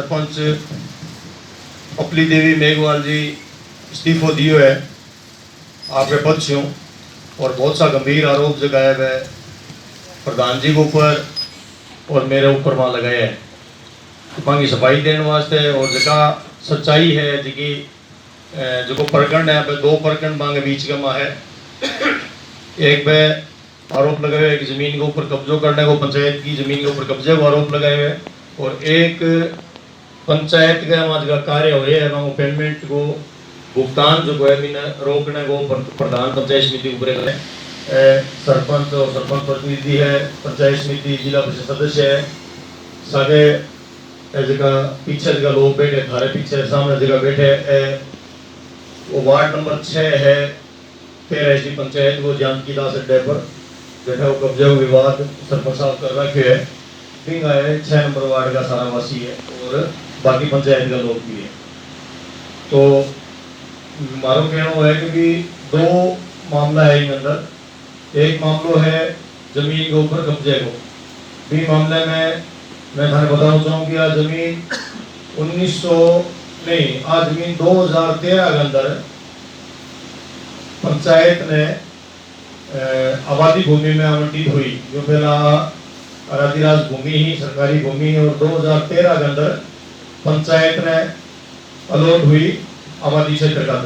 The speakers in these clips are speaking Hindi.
सरपंच अपली देवी मेघवाल जी इस्तीफो दियो है आपके पद से और बहुत सा गंभीर आरोप जगाया है प्रधान जी के ऊपर और मेरे ऊपर वहाँ लगाया है मांगी सफाई देने वास्ते और जगह सच्चाई है जी जो प्रकरण है दो प्रकरण मांगे बीच का माँ है। एक पे आरोप लगाए हुए कि ज़मीन के ऊपर कब्जो करने को पंचायत की ज़मीन के ऊपर कब्जे को आरोप लगाए हुए और एक पंचायत का वहाँ जगह कार्य हो रहा है वहाँ पेमेंट को भुगतान जो है मीन रोकने को प्रधान पंचायत समिति ऊपर सरपंच और सरपंच प्रतिनिधि है पंचायत समिति जिला परिषद सदस्य है सागे जगह पीछे जगह लोग बैठे थारे पीछे सामने जगह बैठे वो वार्ड नंबर 6 है 13 की पंचायत वो जानकी दास अड्डे पर बैठा वो कब्जे विवाद सरपंच साहब कर रखे है बिंगा है 6 नंबर वार्ड का सारा वासी है और बाकी पंचायत का लोग भी है। तो मारो कहना है कि दो मामला है इन अंदर एक मामला है जमीन के ऊपर कब्जे को भी मामले में मैं थाने बताना चाहूँगी आज जमीन 1900 नहीं आज जमीन 2013 के अंदर पंचायत ने आबादी भूमि में आवंटित हुई जो पहला अधिराज भूमि ही सरकारी भूमि है और 2013 के अंदर पंचायत ने अलॉट हुई आबादी क्षेत्र का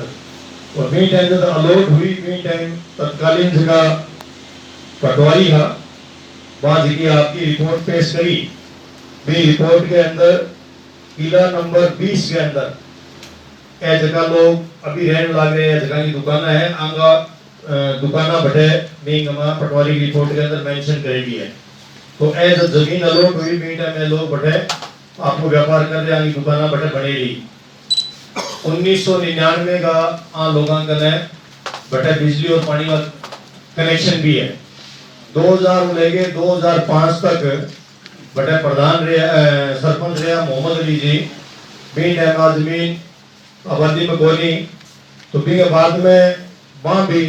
और बी टाइम जब अलॉट हुई बी टाइम तत्कालीन जगह पटवारी का बाद की आपकी रिपोर्ट पेश करी भी रिपोर्ट के अंदर किला नंबर 20 के अंदर ए जगह लोग अभी रहने लग रहे हैं जगह की दुकान है आंगा दुकाना बटे मींगमा पटवारी की रिपोर्ट के अंदर मेंशन करेगी है तो ए जब जमीन अलॉट हुई मीटा में लोग बटे आपको व्यापार कर रहे आंगी दुकाना बटे बनेगी 1999 का लोगों ने बटे बिजली और पानी का कनेक्शन भी है 2000 लेके 2005 तक बटे प्रधान सरपंच रहा मोहम्मद अली जी बी टाइम जमीन आबादी में गोली तो बी के बाद में वहाँ भी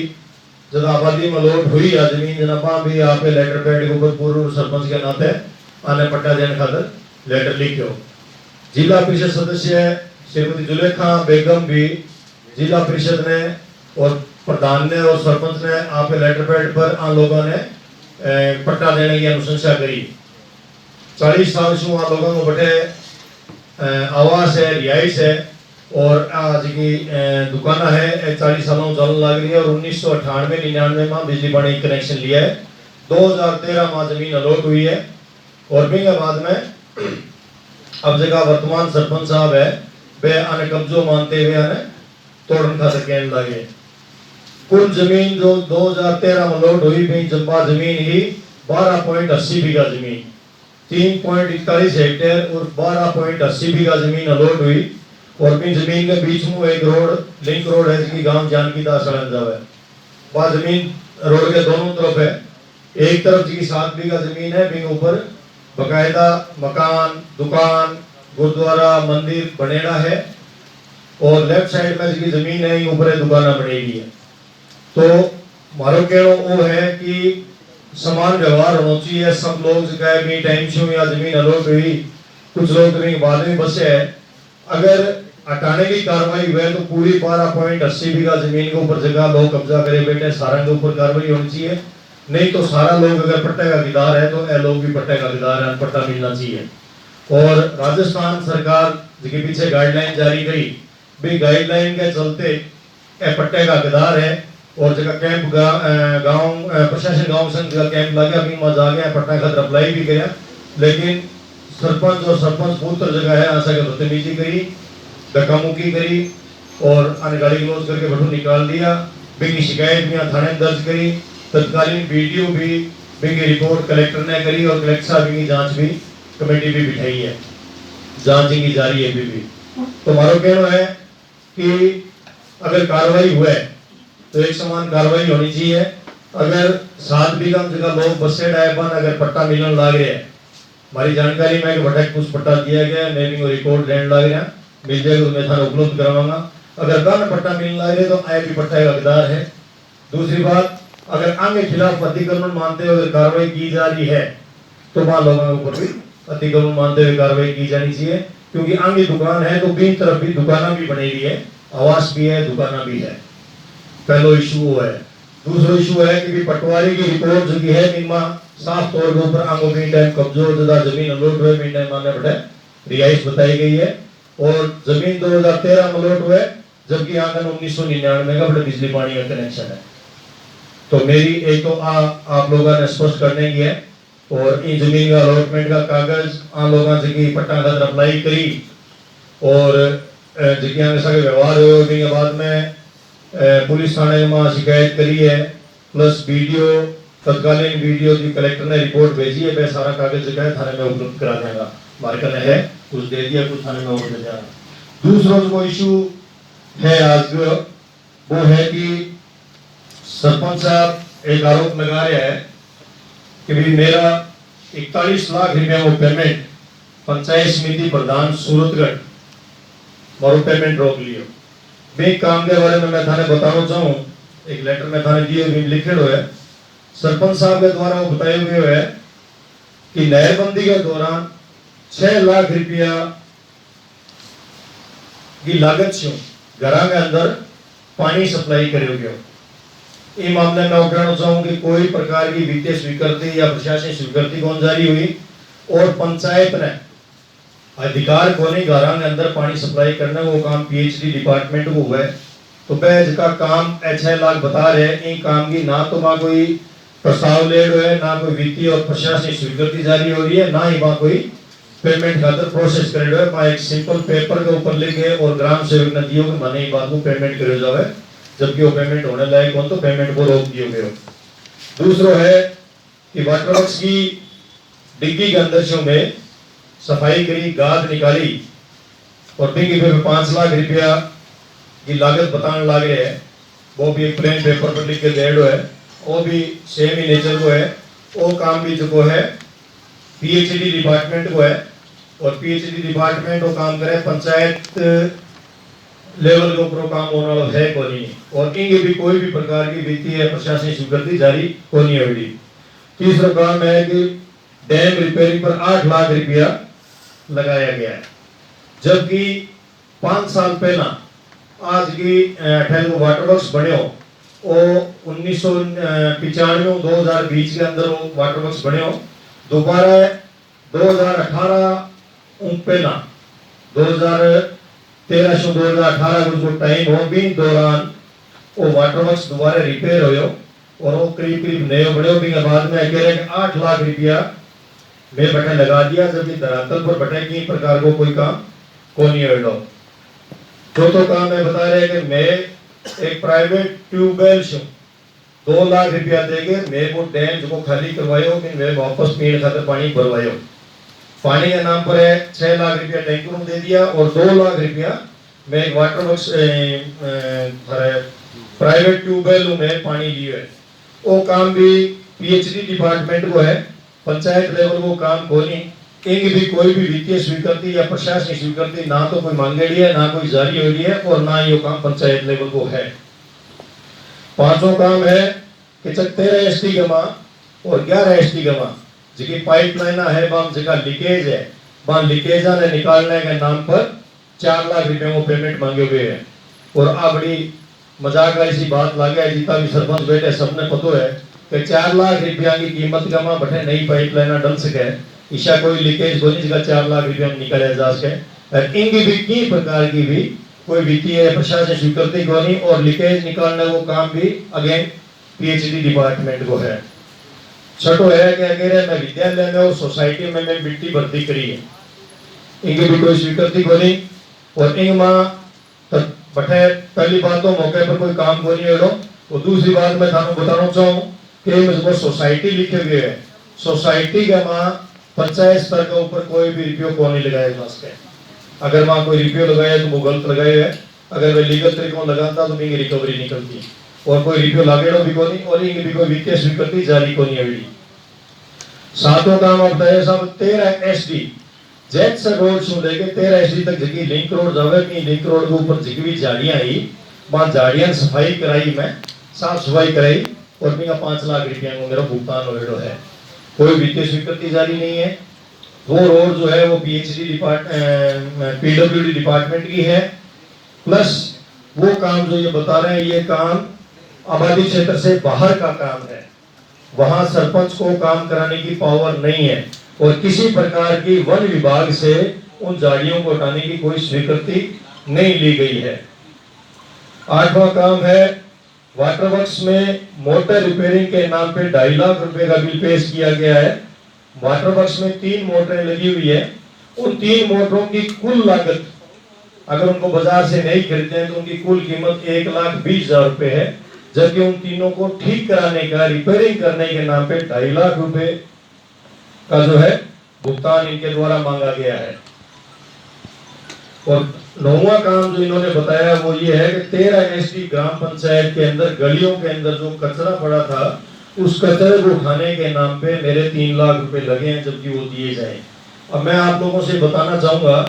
जब आबादी में लोड हुई या जमीन जना वहाँ भी आप लेटर पैड के ऊपर पूर्व सरपंच के नाते आने पट्टा देने खातर लेटर लिखो। जिला परिषद सदस्य श्रीमती जुलेखा बेगम भी जिला परिषद ने और प्रधान ने और सरपंच ने आप लेटर पैड पर आन लोगों ने पट्टा देने की अनुशंसा करी 40 साल से वहाँ लोगों को बटे आवास है रिहाइश है और आज की दुकान है 40 सालों चलने लग रही है और 1998-99 में बिजली पानी कनेक्शन लिया है 2013 में जमीन अलॉट हुई है और भी बाद में अब जगह वर्तमान सरपंच साहब है वे आने कब्जो मानते हुए आने तोड़न खातर कहने लगे। कुल जमीन जो 2013 में अलॉट हुई भी जम्बा जमीन ही 12.80 बीघा जमीन 3.41 हेक्टेयर और 12.80 बीघा जमीन अलॉट हुई और भी जमीन के बीच में एक रोड लिंक रोड है जिसकी गांव जानकी दास जाव है वह जमीन रोड के दोनों तरफ है एक तरफ जी 7 बीघा जमीन है भी ऊपर बकायदा मकान दुकान गुरुद्वारा मंदिर बनेड़ा है और लेफ्ट साइड में जिसकी जमीन है ऊपर दुकाना बनेगी है। तो मारो कहना वो है कि समान व्यवहार होना चाहिए सब लोग भी टाइम से या जमीन अलॉट हुई कुछ लोग जमीन बाद में बसे है अगर हटाने की कार्रवाई हुई तो पूरी 12.80 बीघा जमीन के ऊपर जगह लोग कब्जा करे बैठे सारा के ऊपर कार्रवाई होनी चाहिए नहीं तो सारा लोग अगर पट्टे का हकदार है तो ये लोग भी पट्टे का हकदार है पट्टा मिलना चाहिए। और राजस्थान सरकार जिसके पीछे गाइडलाइन जारी करी भी गाइडलाइन के चलते पट्टे का हकदार है और जगह कैंप गांव प्रशासन गांव संघ का कैंप लगे अभी मजा आ गया पट्टा खातर अप्लाई भी किया लेकिन सरपंच और सरपंच पुत्र जगह है आशा के बदतमीजी करी धक्का मुक्की करी और आने गाड़ी क्लोज करके बटू निकाल दिया बिंगी शिकायत भी थाने में दर्ज करी तत्कालीन वीडियो भी बिंगी रिपोर्ट कलेक्टर ने करी और कलेक्टर साहब की जांच भी कमेटी भी बिठाई है जांच की जारी है भी। तो हमारा कहना है कि अगर कार्रवाई हुए तो एक समान कार्रवाई होनी चाहिए। अगर 7 बीघा जगह लोग बसे डायबन अगर पट्टा मिलने लग रहे हैं हमारी जानकारी में भटक कुछ पट्टा दिया गया मैं भी रिपोर्ट लेने लग रहा मिल जाएगा मैं थाना उपलब्ध करवाऊंगा। अगर गन पट्टा मिलने लग रहे तो आए भी पट्टा का हकदार है। दूसरी बात अगर अन्य खिलाफ अतिक्रमण मानते हुए कार्रवाई की जा रही है तो वहां लोगों के ऊपर भी अतिक्रमण मानते हुए कार्रवाई की जानी चाहिए। क्योंकि आगे दुकान है तो बीच तरफ भी दुकाना भी बनेगी है, आवास भी है, दुकाना भी है। पहलो इशू वो है। दूसरो इशू है कि भी पटवारी की रिपोर्ट जो की है इनमें साफ तौर के ऊपर आंगो भी टाइम कब्जो जदा जमीन अलॉट हुए भी टाइम माने बटे रिहाइश बताई गई है और जमीन 2013 में अलॉट हुए जबकि आंगन 1999 का बड़े बिजली पानी का कनेक्शन है। तो मेरी एक तो आप लोगों ने स्पष्ट करने की है और इन जमीन का अलॉटमेंट का कागज आम लोगों से पट्टा खातर अप्लाई करी और जगह के व्यवहार हुए के बाद में पुलिस थाने में शिकायत करी है प्लस वीडियो तत्कालीन वीडियो की कलेक्टर ने रिपोर्ट भेजी है। मैं सारा कागज जो है थाने में उपलब्ध करा देगा, मार्कर ने है कुछ दे दिया कुछ थाने में और दे दिया। दूसरा जो इशू है आज वो है कि सरपंच साहब एक आरोप लगा रहे हैं कि भी मेरा 41 लाख रुपया वो पेमेंट पंचायत समिति प्रधान सूरतगढ़ मारो पेमेंट रोक लियो। मैं काम के बारे में मैं थाने बताना चाहूँ, एक लेटर में थाने दिए लिखे हुए है सरपंच साहब के द्वारा वो बताए हुए है कि नहरबंदी के दौरान 6 लाख रुपया की लागत से घर के अंदर पानी सप्लाई करे गयो। ये मामले में मैं कहना चाहूँ कि कोई प्रकार की वित्तीय स्वीकृति या प्रशासनिक स्वीकृति कौन जारी हुई और पंचायत ने अधिकार को नहीं घर के अंदर पानी सप्लाई करना, वो काम पीएचडी डिपार्टमेंट को हुआ है। तो बैज का काम 6 लाख बता रहे हैं, इन काम की ना तो वहां कोई प्रस्ताव ले रहे है, ना कोई वित्तीय और प्रशासनिक स्वीकृति जारी हो रही है, ना ही वहां कोई पेमेंट खातर प्रोसेस कर रहे है। एक सिंपल पेपर के ऊपर लिखे और ग्राम सेवक ने दियो कि मैंने बात को पेमेंट करे जावे, जबकि वो पेमेंट होने लायक हो तो पेमेंट को रोक दियो गयो। दूसरो है कि वाटर वर्क्स की डिग्गी के अंदर में सफाई करी, गाद निकाली और डिग्गी पे 5 लाख रुपया की लागत बताने लग रहे हैं। वो भी एक प्लेन पेपर पर लिख के दे दो है, वो भी सेम ही नेचर को है। वो काम भी जो है पीएचडी डिपार्टमेंट को है और पीएचडी डिपार्टमेंट वो काम करे पंचायत लेवल के ऊपर काम होने वाला है को नहीं और इनके भी कोई भी प्रकार की वित्तीय प्रशासनिक स्वीकृति जारी को नहीं हुई। तीसरा काम है कि डैम रिपेयरिंग पर 8 लाख रुपया लगाया गया है, जबकि 5 साल पहला आज की 18 वाटर वर्क्स बने हो वो 1995 2020 के अंदर वो वाटर वर्क्स बने हो। दोबारा 2018 पहला 2013 से 2018 को टाइम हो भी दौरान वो वाटर वर्क्स दोबारा रिपेयर हो और वो करीब नए बने हो भी बाद में कह रहे 8 लाख रुपया मैं बटे लगा दिया, जबकि धरातल पर बटे की प्रकार को कोई काम को नहीं हो। चौथा काम मैं बता रहे कि मैं एक प्राइवेट ट्यूबवेल से 2 लाख रुपया देके मैं वो डैम जो खाली करवायो कि मैं वापस पीने खातर पानी भरवायो। पानी के नाम पर है 6 लाख रुपया टैंकर में दे दिया और 2 लाख रुपया मैं एक वाटर वर्क्स प्राइवेट ट्यूबवेल में पानी लियो है। वो काम भी पीएचडी डिपार्टमेंट को है, पंचायत लेवल वो काम को नहीं। इनकी भी कोई भी वित्तीय स्वीकृति या प्रशासनिक स्वीकृति ना तो कोई मांगेड़ी है, ना कोई जारी हो रही है और ना ये काम पंचायत लेवल को है। पांचों काम है कि 13 एसटी गमा और 11 एसटी गमा जिसकी पाइपलाइन है बाम जगह लीकेज है, बाम लीकेज ने निकालने के नाम पर 4 लाख रुपए को पेमेंट मांगे हुए हैं। और आ बड़ी मजाक वाली सी बात लगे है, जितना भी सरपंच बैठे सबने पता है कि 4 लाख रुपया की कीमत का मां बैठे नई पाइपलाइन डल सके, ईशा कोई लीकेज को नहीं 4 लाख रुपया में निकले जा सके। इनकी भी की प्रकार की भी कोई वित्तीय प्रशासन स्वीकृति को नहीं और लीकेज निकालने वो काम भी अगेन पीएचडी डिपार्टमेंट को है। छठो है कि अगर मैं विद्यालय में और सोसाइटी में मैं मिट्टी भर्ती करी है, इनकी भी कोई स्वीकृति को नहीं और इनमें बटे पहली बात तो मौके पर कोई काम को नहीं हो। और दूसरी बात मैं थानों बताना चाहूँ कि मुझको सोसाइटी लिखे हुए है, सोसाइटी के मां पंचायत स्तर के ऊपर कोई भी रिव्यू को नहीं लगाया जा सके। अगर वहां कोई रिव्यू लगाया तो वो गलत लगाए है, अगर वे लीगल तरीकों लगाता तो इनकी रिकवरी निकलती और कोई रिव्यू लागेड़ो भी को नहीं और इनकी भी कोई वित्तीय स्वीकृति जारी को नहीं हुई। सातों काम अब तय सब 13 एसडी जेट से रोड से लेके 13 एसडी तक जगी लिंक रोड जावे की लिंक रोड के ऊपर जगी भी झाड़ियां आई, वहां झाड़ियां सफाई कराई, मैं साफ सफाई कराई और मेरा 5 लाख रुपया को मेरा भुगतान हो है। कोई वित्तीय स्वीकृति जारी नहीं है 2 रोड जो है वो पीडब्ल्यूडी डिपार्टमेंट की है, प्लस वो काम जो ये बता रहे हैं ये काम आबादी क्षेत्र से बाहर का काम है, वहां सरपंच को काम कराने की पावर नहीं है और किसी प्रकार की वन विभाग से उन झाड़ियों को हटाने की कोई स्वीकृति नहीं ली गई है। 8वां काम है वाटर वर्क्स में मोटर रिपेयरिंग के नाम पे 2.5 लाख रुपए का बिल पेश किया गया है। वाटर वर्क्स में 3 मोटरें लगी हुई है, उन 3 मोटरों की कुल लागत अगर उनको बाजार से नहीं खरीदते हैं तो उनकी कुल कीमत 1,20,000 रुपए है, जबकि उन तीनों को ठीक कराने का रिपेयरिंग करने के नाम पे 2.5 लाख रुपए का जो है भुगतान इनके द्वारा मांगा गया है। और 9वां काम जो इन्होंने बताया वो ये है कि 13 एसटी ग्राम पंचायत के अंदर गलियों के अंदर जो कचरा पड़ा था उस कचरे को उठाने के नाम पे मेरे 3 लाख रुपए लगे हैं, जबकि वो दिए जाए। अब मैं आप लोगों से बताना चाहूंगा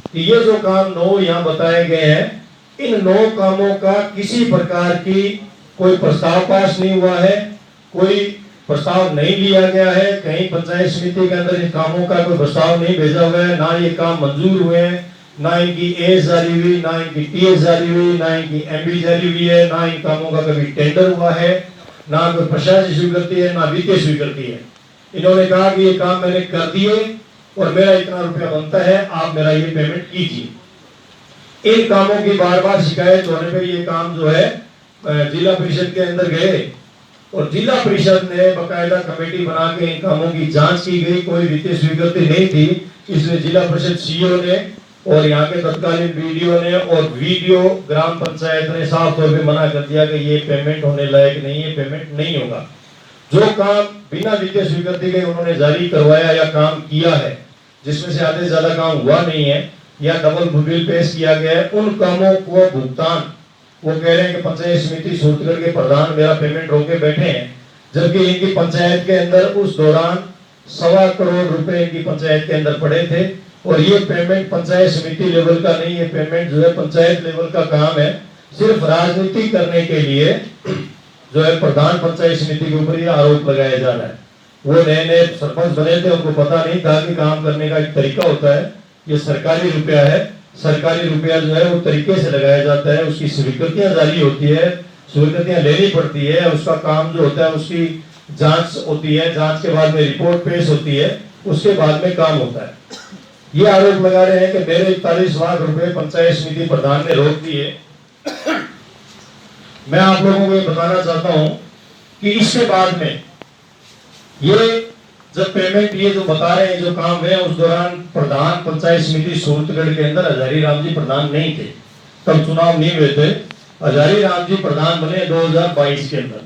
कि ये जो काम 9 यहाँ बताए गए हैं, इन 9 कामों का किसी प्रकार की कोई प्रस्ताव पास नहीं हुआ है, कोई प्रस्ताव नहीं लिया गया है, कहीं पंचायत समिति के अंदर इन कामों का कोई प्रस्ताव नहीं भेजा हुआ है, ना ये काम मंजूर हुए हैं, ना इनकी एज जारी हुई, ना इनकी टीएस जारी हुई, ना इनकी एमबी जारी हुई है, ना इन कामों का कभी टेंडर हुआ है, ना कोई प्रशासनिक स्वीकृति है, ना वित्तीय स्वीकृति है। इन्होंने कहा कि ये काम मैंने कर दिए और मेरा इतना रुपया बनता है, आप मेरा ये पेमेंट कीजिए। इन कामों की बार बार शिकायत होने पर ये काम जो है जिला परिषद के अंदर गए और जिला परिषद ने बकायदा कमेटी बना के इन कामों की जांच की गई, कोई वित्तीय स्वीकृति नहीं थी, इसलिए जिला परिषद सीईओ ने और यहाँ के तत्कालीन वीडियो ने और वीडियो ग्राम पंचायत ने साफ तौर पे मना कर दिया कि ये पेमेंट होने लायक नहीं है, पेमेंट नहीं होगा। जो काम बिना वित्तीय स्वीकृति के उन्होंने जारी करवाया या काम किया है, जिसमें से आधे से ज्यादा काम हुआ नहीं है या डबल बिल पेश किया गया है, उन कामों को भुगतान वो कह रहे हैं कि पंचायत समिति सूरतगढ़ के प्रधान मेरा पेमेंट रोके बैठे हैं, जबकि इनकी पंचायत के अंदर उस दौरान 1.25 करोड़ रुपए इनकी पंचायत के अंदर पड़े थे और ये पेमेंट पंचायत समिति लेवल का नहीं, ये पेमेंट जो है पंचायत लेवल का काम है। सिर्फ राजनीति करने के लिए जो है प्रधान पंचायत समिति के ऊपर ये आरोप लगाया जा रहा है। वो नए नए सरपंच बने थे, उनको पता नहीं था कि काम करने का एक तरीका होता है, ये सरकारी रुपया है, सरकारी रुपया जो है वो तरीके से लगाया जाता है, उसकी स्वीकृतियां जारी होती है, स्वीकृतियां लेनी पड़ती है, उसका काम जो होता है उसकी जांच होती है, जांच के बाद में रिपोर्ट पेश होती है, उसके बाद में काम होता है। ये आरोप लगा रहे हैं कि मेरे 41 लाख रुपए पंचायत समिति प्रधान ने रोक दिए। मैं आप लोगों को ये बताना चाहता हूं कि इसके बाद में ये जब पेमेंट ये जो बता रहे हैं जो काम है, उस दौरान प्रधान पंचायत समिति सूरतगढ़ के अंदर हजारी राम जी प्रधान नहीं थे, तब चुनाव नहीं हुए थे। हजारी राम जी प्रधान बने 2022 के अंदर,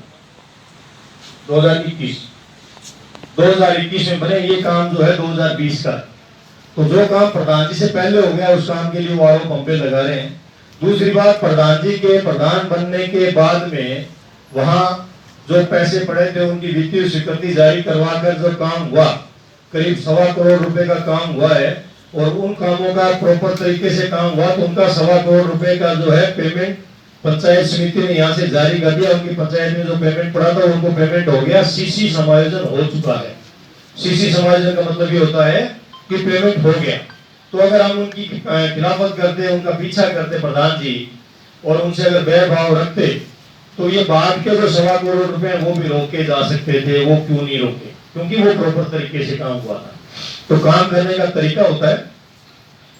2021 में बने। ये काम जो है 2020 का, तो जो काम प्रधान जी से पहले हो गया उस काम के लिए वो आरोप हम पे लगा रहे हैं। दूसरी बात, प्रधान जी के प्रधान बनने के बाद में वहां जो पैसे पड़े थे उनकी वित्तीय स्वीकृति जारी करवाकर जो काम हुआ, करीब 1.25 करोड़ रुपए का काम हुआ है और उन कामों का प्रॉपर तरीके से काम हुआ तो उनका 1.25 करोड़ रुपए का जो है पेमेंट पंचायत समिति ने यहाँ से जारी कर दिया। उनकी पंचायत में जो पेमेंट पड़ा था उनको पेमेंट हो गया, सीसी समायोजन हो चुका है। सीसी समायोजन का मतलब ये होता है कि पेमेंट हो गया। तो अगर हम उनकी खिलाफत करते, उनका पीछा करते प्रधान जी और उनसे अगर बैरभाव रखते तो ये बाद के जो 1.25 करोड़ रुपए वो भी रोके जा सकते थे। वो क्यों नहीं रोके? क्योंकि वो प्रॉपर तरीके से काम हुआ था। तो काम करने का तरीका होता है,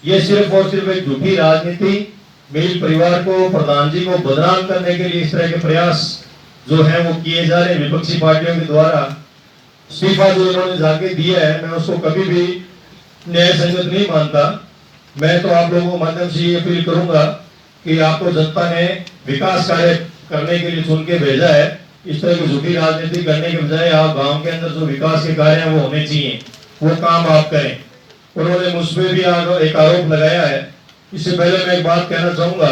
ये सिर्फ और सिर्फ एक झूठी राजनीति, मिल परिवार को, प्रधान जी को बदनाम करने के लिए इस तरह के प्रयास जो है वो किए जा रहे हैं विपक्षी पार्टियों के द्वारा। इस्तीफा जो इन्होंने जाके दिया है, मैं उसको कभी भी न्याय संगत नहीं मानता। मैं तो आप लोगों के माध्यम से ये अपील करूंगा कि आपको जनता ने विकास कार्य करने के लिए चुन के भेजा है, इस तरह की झूठी राजनीति करने के बजाय आप गांव के अंदर जो विकास के कार्य हैं वो होने चाहिए, वो काम आप करें। उन्होंने मुझ पर भी एक आरोप लगाया है। इससे पहले मैं एक बात कहना चाहूंगा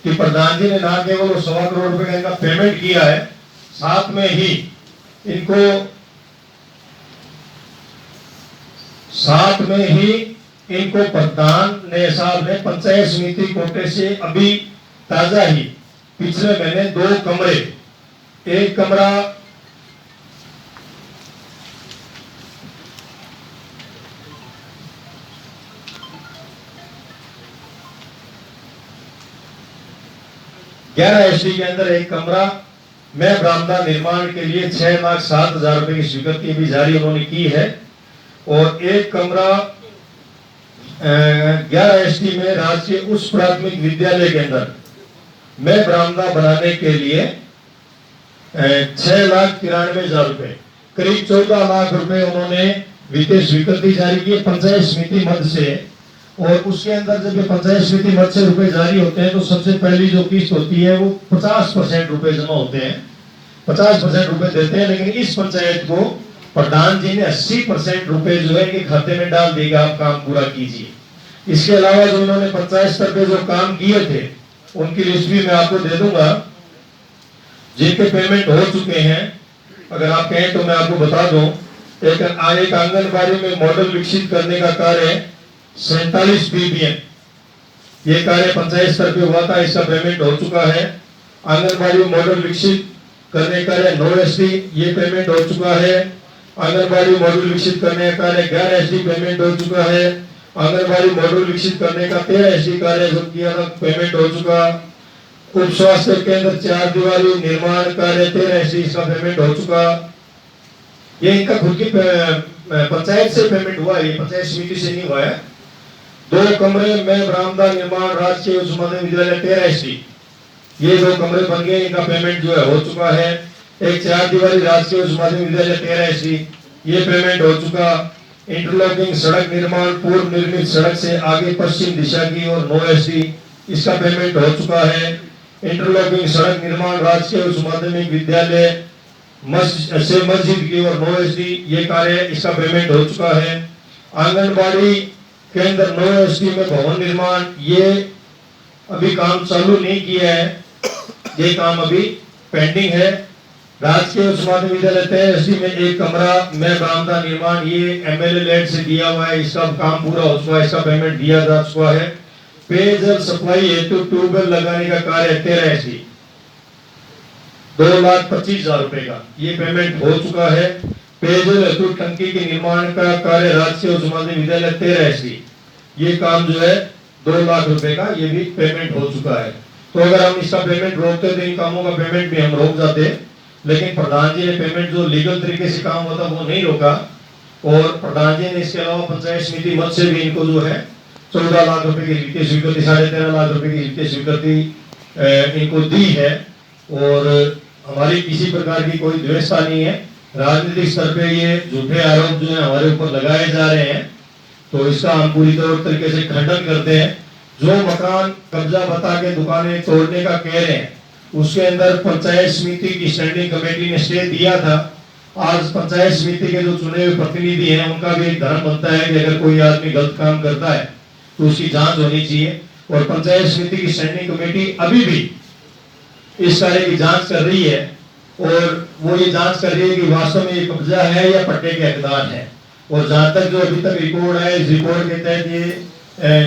कि प्रधान जी ने ना केवल 1.25 करोड़ रुपए का पेमेंट किया है, साथ में ही इनको प्रधान ने साहब ने पंचायत समिति कोटे से अभी ताजा ही पिछले महीने 2 कमरे, एक कमरा 11 एसडी के अंदर एक कमरा में बरामदा निर्माण के लिए 6,07,000 रुपए की स्वीकृति भी जारी उन्होंने की है। और एक कमरा 11 एसडी में राजकीय उच्च प्राथमिक विद्यालय के अंदर में बरामदा बनाने के लिए 6,93,000 रुपए, करीब 14 लाख रुपए उन्होंने वित्तीय स्वीकृति जारी की पंचायत समिति मद से। और उसके अंदर जब ये पंचायत समिति मद से रुपए जारी होते हैं तो सबसे पहली जो किस्त होती है वो 50% रुपए जमा होते हैं, 50% रुपए देते हैं। लेकिन इस पंचायत को प्रधान जी ने 80% रुपए जो है कि खाते में डाल देगा, आप काम पूरा कीजिए। इसके अलावा जो इन्होंने पंचायत स्तर पे जो काम किए थे उनकी लिस्ट भी मैं आपको दे दूंगा, जिनके पेमेंट हो चुके हैं। अगर आप कहें तो मैं आपको बता दूं, एक आंगनबाड़ी में मॉडल विकसित करने का कार्य 47 बीबीएम, ये कार्य पंचायत स्तर पे हुआ था, इसका पेमेंट हो चुका है। आंगनबाड़ी मॉडल विकसित करने का कार्य 9 एसडी, ये पेमेंट हो चुका है। आंगनबाड़ी मॉडल विकसित करने का कार्य 11 एसडी पेमेंट हो चुका है। आंगनबाड़ी मॉडल विकसित करने का 13 एसडी कार्य जो किया था पेमेंट हो चुका। उप स्वास्थ्य केंद्र 4 दीवारी निर्माण कार्य 13 एसडी, इसका पेमेंट हो चुका। ये इनका खुद की पंचायत से पेमेंट हुआ है, ये पंचायत समिति से नहीं हुआ है। 2 कमरे में बरामदा निर्माण राजकीय उच्च माध्यमिक विद्यालय 13 एसडी, ये 2 कमरे बन गए, इनका पेमेंट जो है हो चुका है। एक 4 दीवारी राजकीय उच्च माध्यमिक विद्यालय 13 एसडी, ये पेमेंट हो चुका। इंटरलॉकिंग सड़क निर्माण पूर्व निर्मित सड़क से आगे पश्चिम दिशा की और 9 एसडी, इसका पेमेंट हो चुका है। इंटरलॉकिंग सड़क निर्माण राजकीय उच्च माध्यमिक विद्यालय से मस्जिद की और 9 एसडी, ये कार्य इसका पेमेंट हो चुका है। आंगनबाड़ी केंद्र 9 एसडी में भवन निर्माण, ये अभी काम चालू नहीं किया है, ये काम अभी पेंडिंग है। राजकीय उच्च माध्यमिक विद्यालय 13 एसडी में एक कमरा में बरामदा निर्माण, ये एमएलए लैंड से दिया हुआ है, इसका काम पूरा हो चुका है, इसका पेमेंट दिया जा चुका है। पेयजल सप्लाई हेतु ट्यूबवेल लगाने का कार्य 13 एसडी 2,25,000 रुपए का, ये पेमेंट हो चुका है। पेयजल हेतु टंकी के निर्माण का कार्य राजकीय उच्च माध्यमिक विद्यालय 13 एसडी, ये काम जो है 2 लाख रुपए का, ये भी पेमेंट हो चुका है। तो अगर हम इसका पेमेंट रोकते तो इन कामों का पेमेंट भी हम रोक जाते, लेकिन प्रधान जी ने पेमेंट जो लीगल तरीके से काम होता वो नहीं रोका। और प्रधान जी ने इसके अलावा पंचायत समिति मद से भी इनको जो है 14 लाख रुपए की वित्तीय स्वीकृति, 13.5 लाख रुपए की वित्तीय स्वीकृति इनको दी है। और हमारी किसी प्रकार की कोई द्वेषता नहीं है, राजनीतिक स्तर पे ये झूठे आरोप जो है हमारे ऊपर लगाए जा रहे हैं, तो इसका हम पूरी तरीके से खंडन करते हैं। जो मकान कब्जा बता के दुकानें तोड़ने का कह रहे हैं, उसके अंदर पंचायत समिति की स्टैंडिंग कमेटी ने स्टे दिया था। आज पंचायत समिति के जो चुने हुए प्रतिनिधि हैं उनका भी एक धर्म बनता है कि अगर कोई आदमी गलत काम करता है तो उसकी जांच होनी चाहिए। और पंचायत समिति की स्टैंडिंग कमेटी अभी भी इस कार्य की जांच कर रही है, और वो ये जांच कर रही है कि वास्तव में ये कब्जा है या पट्टे के हकदार है। और जहां तक जो अभी तक रिपोर्ट है, इस रिपोर्ट के तहत ये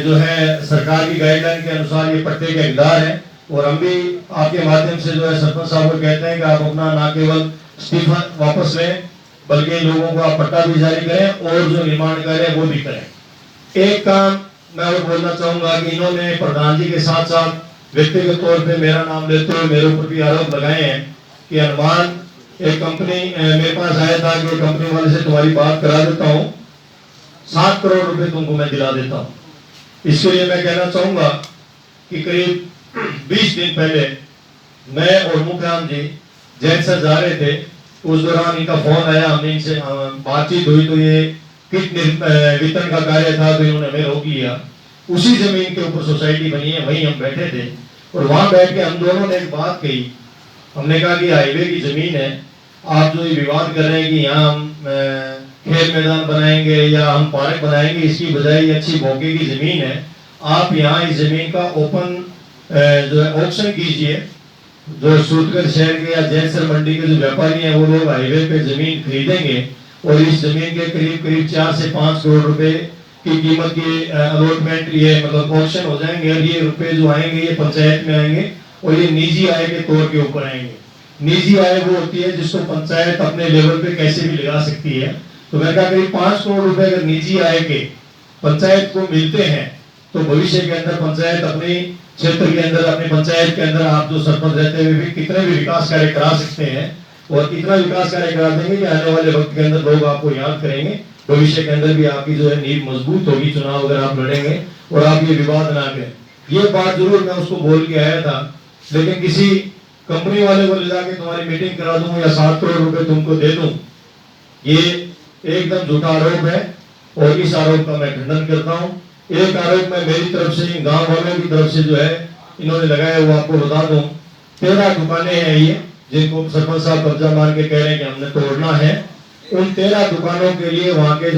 जो है सरकार की गाइडलाइन के अनुसार ये पट्टे के हकदार है। और हम भी आपके माध्यम से जो है सरपंच साहब को कहते हैं कि आप अपना ना केवल इस्तीफा वापस लें, बल्कि लोगों को आप पट्टा भी जारी करें और जो निर्माण कार्य है वो भी करें। एक काम मैं और बोलना चाहूंगा कि इन्होंने प्रधान जी के साथ साथ व्यक्तिगत तौर पे मेरा नाम लेते हुए मेरे ऊपर भी आरोप लगाए हैं कि अनुमान एक कंपनी मेरे पास आया था कि कंपनी वाले से तुम्हारी बात करा देता हूँ, 7 करोड़ रुपए तुमको मैं दिला देता हूँ। इसके लिए मैं कहना चाहूंगा कि करीब 20 दिन पहले मैं और मुख्यमंत्री जी जैन सर जा रहे थे, उस दौरान इनका फोन आया, हमने इनसे बातचीत हुई तो ये किट वितरण का कार्य था तो इन्होंने हमें रोक लिया। उसी जमीन के ऊपर सोसाइटी बनी है, वहीं हम बैठे थे और वहां बैठ के हम दोनों ने एक बात कही। हमने कहा कि हाईवे की जमीन है, आप जो ये विवाद कर रहे हैं कि यहाँ हम खेल मैदान बनाएंगे या हम पार्क बनाएंगे, इसकी बजाय ये अच्छी मौके की जमीन है, आप यहाँ इस जमीन का ओपन जो है ऑक्शन कीजिए। जो सूरतगढ़ शहर के या जैसर मंडी के जो व्यापारी हैं वो लोग हाईवे पे जमीन खरीदेंगे और इस जमीन के करीब 4 से 5 करोड़ रुपए की कीमत की अलॉटमेंट, ये मतलब ऑक्शन हो जाएंगे। और ये रुपए जो आएंगे ये पंचायत में आएंगे और ये निजी आय के तौर के ऊपर आएंगे। निजी आय वो होती है जिसको पंचायत अपने लेवल पे कैसे भी लगा सकती है। तो मैं कहा करीब 5 करोड़ रुपए अगर निजी आय के पंचायत को मिलते हैं तो भविष्य के अंदर पंचायत अपनी क्षेत्र के अंदर, अपनी पंचायत के अंदर आप जो सरपंच रहते हुए भी कितने भी विकास कार्य करा सकते हैं और कितना विकास कार्य करा देंगे कि आने वाले वक्त के अंदर लोग आपको याद करेंगे। भविष्य के अंदर भी आपकी जो है नींव मजबूत होगी, चुनाव अगर आप लड़ेंगे और आप ये विवाद ना करें। ये बात जरूर मैं उसको बोल के आया था, लेकिन किसी कंपनी वाले को ले जाके तुम्हारी मीटिंग करा दूं या 7 करोड़ रुपए तुमको दे दूं, ये एकदम झूठा आरोप है और इस आरोप का मैं खंडन करता हूं। एक आरोप में मेरी तरफ से, गांव वालों की तरफ से जो है इन्होंने लगाया, वो आपको बता दूं। 13 दुकानें हैं ये जिनको सरपंच साहब कब्जा मार के कह रहे हैं कि हमने तोड़ना है। उन 13 दुकानों के लिए वहां के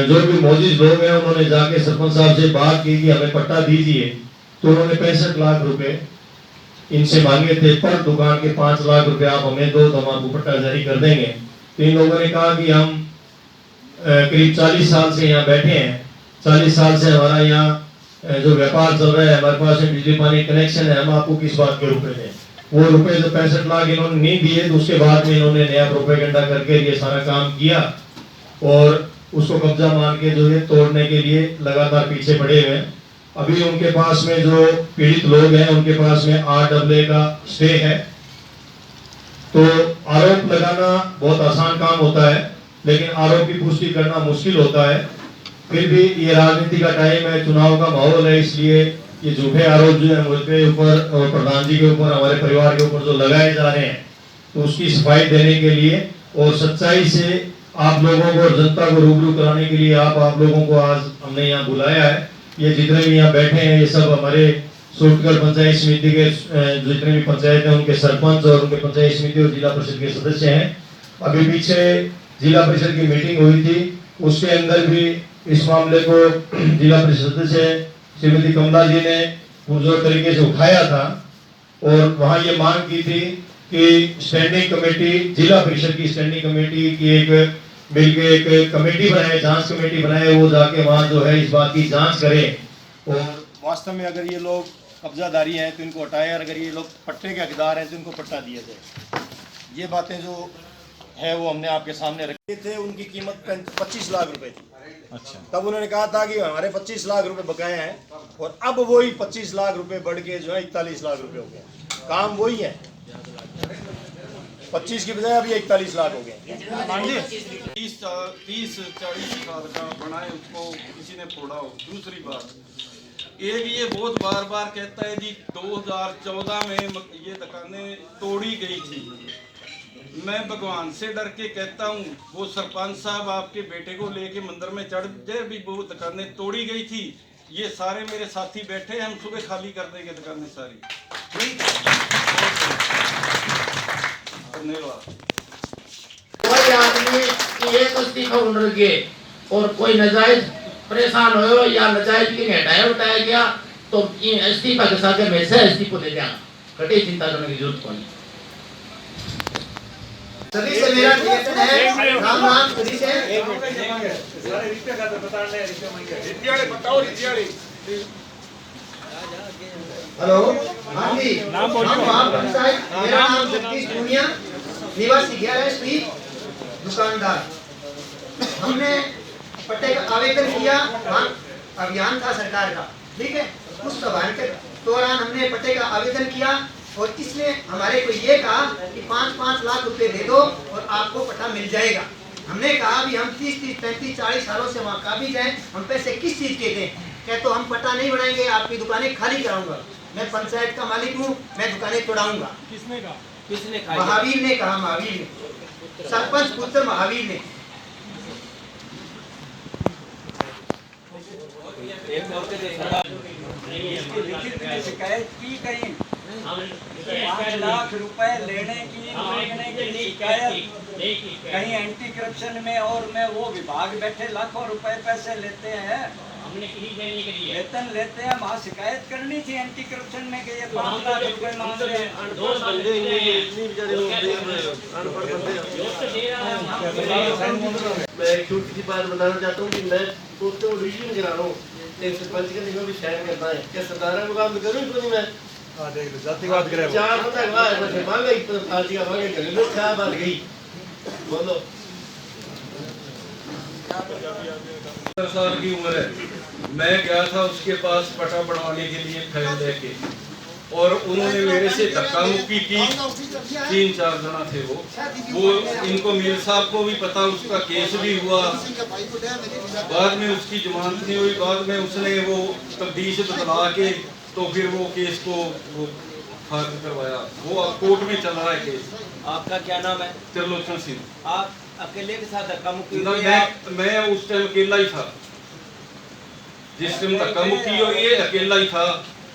जो भी मौजूद लोग हैं उन्होंने जाके सरपंच साहब से बात की कि हमें पट्टा दीजिए। तो उन्होंने 65 लाख रुपए इनसे मांगे थे, पर दुकान के 5 लाख रुपए आप हमें दो तो हम आपको पट्टा जारी कर देंगे। तो इन लोगों ने कहा कि हम करीब 40 साल से यहाँ बैठे हैं, 40 साल से हमारा यहाँ जो व्यापार चल रहा है, हमारे पास में बिजली पानी कनेक्शन है, हम आपको किस बात के रुपए दें। वो रुपए जो 65 लाख इन्होंने नहीं दिए, तो उसके बाद में इन्होंने नया प्रोपेगेंडा करके ये सारा काम किया और उसको कब्जा मान के जो है तोड़ने के लिए लगातार पीछे पड़े हुए हैं। अभी उनके पास में जो पीड़ित लोग हैं उनके पास में RAA का स्टे है। तो आरोप लगाना बहुत आसान काम होता है, लेकिन आरोप की पुष्टि करना मुश्किल होता है। फिर भी ये राजनीति का टाइम है, चुनाव का माहौल है, इसलिए ये झूठे आरोप जो है मुझे ऊपर और प्रधान जी के ऊपर, हमारे परिवार के ऊपर जो लगाए जा रहे हैं, तो उसकी सफाई देने के लिए और सच्चाई से आप लोगों को और जनता को रूबरू कराने के लिए आप लोगों को आज हमने यहाँ बुलाया है। ये जितने भी यहाँ बैठे हैं ये सब हमारे सूटगढ़ पंचायत समिति के जितने भी पंचायत हैं उनके सरपंच और उनके पंचायत समिति और जिला परिषद के सदस्य हैं। अभी पीछे जिला परिषद की मीटिंग हुई थी, उसके अंदर भी इस मामले को जिला परिषद सदस्य श्रीमती कमला जी ने पुरजोर तरीके से उठाया था और वहाँ ये मांग की थी कि स्टैंडिंग कमेटी, जिला परिषद की स्टैंडिंग कमेटी की एक मिलके एक कमेटी बनाए, जांच कमेटी बनाए, वो जाके वहाँ जो है इस बात की जांच करे और वास्तव में अगर ये लोग कब्जादारी हैं तो इनको हटाए और अगर ये लोग पट्टे के हकदार हैं तो इनको पट्टा दिया जाए। ये बातें जो है वो हमने आपके सामने रखे थे। उनकी कीमत 25 लाख रुपए थी। अच्छा, तब उन्होंने कहा था कि हमारे 25 लाख रुपए बकाए हैं और अब वही 25 लाख रुपए बढ़ के जो है 41 लाख रुपए हो गए। काम वही है, 25 की बजाय अभी 41 लाख हो गए। 30-40 साल का बनाए उसको किसी ने फोड़ा हो। दूसरी बात एक ये बहुत बार बार कहता है जी 2014 में ये दुकानें तोड़ी गई थी। मैं भगवान से डर के कहता हूँ वो सरपंच साहब आपके बेटे को लेके मंदिर में चढ़ जाए भी वो दुकानें तोड़ी गई थी। ये सारे मेरे साथी बैठे हैं, हम सुबह खाली कर देंगे दुकानें सारी। कोई आदमी एक इस्तीफा उड़ के और कोई नजायज परेशान हो या नजायज की हटाया उठाया गया तो इस्तीफा के साथ हमेशा इस्तीफा दे देना, कटी चिंता करने की जरूरत नहीं। सभी से मेरा निवेदन है, राम सभी से हेलो, हाँ जी, नाम बोलिए। मेरा नाम जगदीश पूनिया, निवासी 11 स्ट्रीट, दुकानदार। हमने पट्टे का आवेदन किया, अभियान था सरकार का, ठीक है। उस अभियान के दौरान हमने पट्टे का आवेदन किया और इसने हमारे को ये कहा कि 5-5 लाख रुपए दे दो और आपको पट्टा मिल जाएगा। हमने कहा भी हम 30-30, 35, 40 सालों से वहाँ काबिज हैं, हम पैसे किस चीज़ के दें। कह तो हम पट्टा नहीं बनाएंगे, आपकी दुकानें खाली कराऊंगा। मैं पंचायत का मालिक हूँ, मैं दुकानें तोड़ाऊंगा। किसने कहा? किसने कहा? महावीर ने कहा, महावीर ने, सरपंच पुत्र महावीर ने। शिकायत की कहीं 5 लाख रुपए लेने की शिकायत कहीं एंटी करप्शन में, और मैं वो विभाग बैठे लाखों रुपए पैसे लेते हैं, वेतन लेते हैं, वहाँ शिकायत करनी थी एंटी करप्शन में कि ये 5 लाख रुपए मांग रहे हैं। मैं एक छोटी सी बात बताना चाहता हूँ कि मैं दोस्तों को रिव्यू करा रहा हूँ, एक सरपंच का निगम भी शायद करना है, क्या सरदार को काम करूँ तो नहीं मैं जातिवाद करे 4 होता है बस मांग गई तो पार्टी का मांगे कर लो, क्या बात गई बोलो। 70 साल की उम्र है, मैं गया था उसके पास पटा बनवाने के लिए फाइल लेके, और उन्होंने मेरे से धक्का मुक्की की। 3-4 जना थे वो इनको मीर साहब को भी पता, उसका केस भी हुआ, बाद में उसकी जमानत नहीं हुई, बाद में उसने वो तब्दीश बदला के तो फिर वो केस को वो खारिज करवाया। वो अब कोर्ट में चल रहा है केस। आपका क्या नाम है? त्रिलोचन सिंह। आप अकेले के साथ धक्का मुक्की हुई है? मैं उस टाइम अकेला ही था, जिस टाइम धक्का मुक्की हुई है अकेला ही था,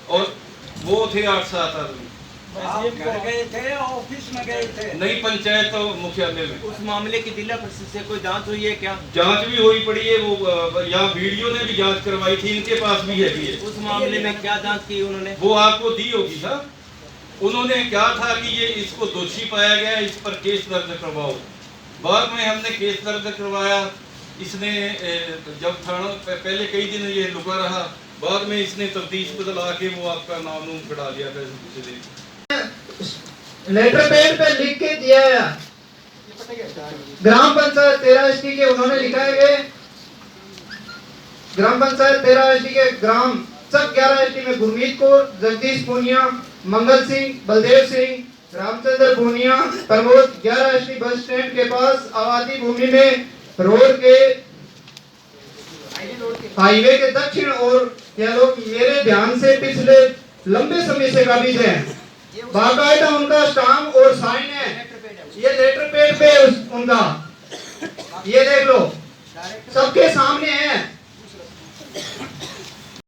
और वो थे 8-7 आदमी। आप घर गए थे, ऑफिस में गए थे? नहीं, पंचायत तो मुख्यालय में। उस मामले की जिला परिषद से कोई जांच हुई है क्या? जांच भी हुई पड़ी है, वो यहाँ वीडियो ने भी जांच करवाई थी, इनके पास भी है। उस मामले में क्या जांच की उन्होंने? वो आपको दी होगी सर। उन्होंने क्या था कि ये इसको दोषी पाया गया, इस पर केस दर्ज करवाओ। बाद में हमने केस दर्ज करवाया। इसने जब थाना पहले कई दिन ये लुका रहा, बाद में इसने तफ्तीश बदला के वो आपका नाम नूम कटा दिया था। लेटर पैड पे लिख के दिया है ग्राम पंचायत 13 के, उन्होंने लिखा है ग्राम पंचायत 13 के ग्राम सब 11 में गुरमीत कौर, जगदीश पूनिया, मंगल सिंह, बलदेव सिंह, रामचंद्र पूनिया, प्रमोद 11 बस स्टैंड के पास आबादी भूमि में रोड के हाईवे के दक्षिण और यह लोग मेरे ध्यान से पिछले लंबे समय से काबिज हैं। बाकायदा उनका स्टाम्प और साइन है, ये लेटर पैड पे उनका, ये देख लो, सबके सामने है।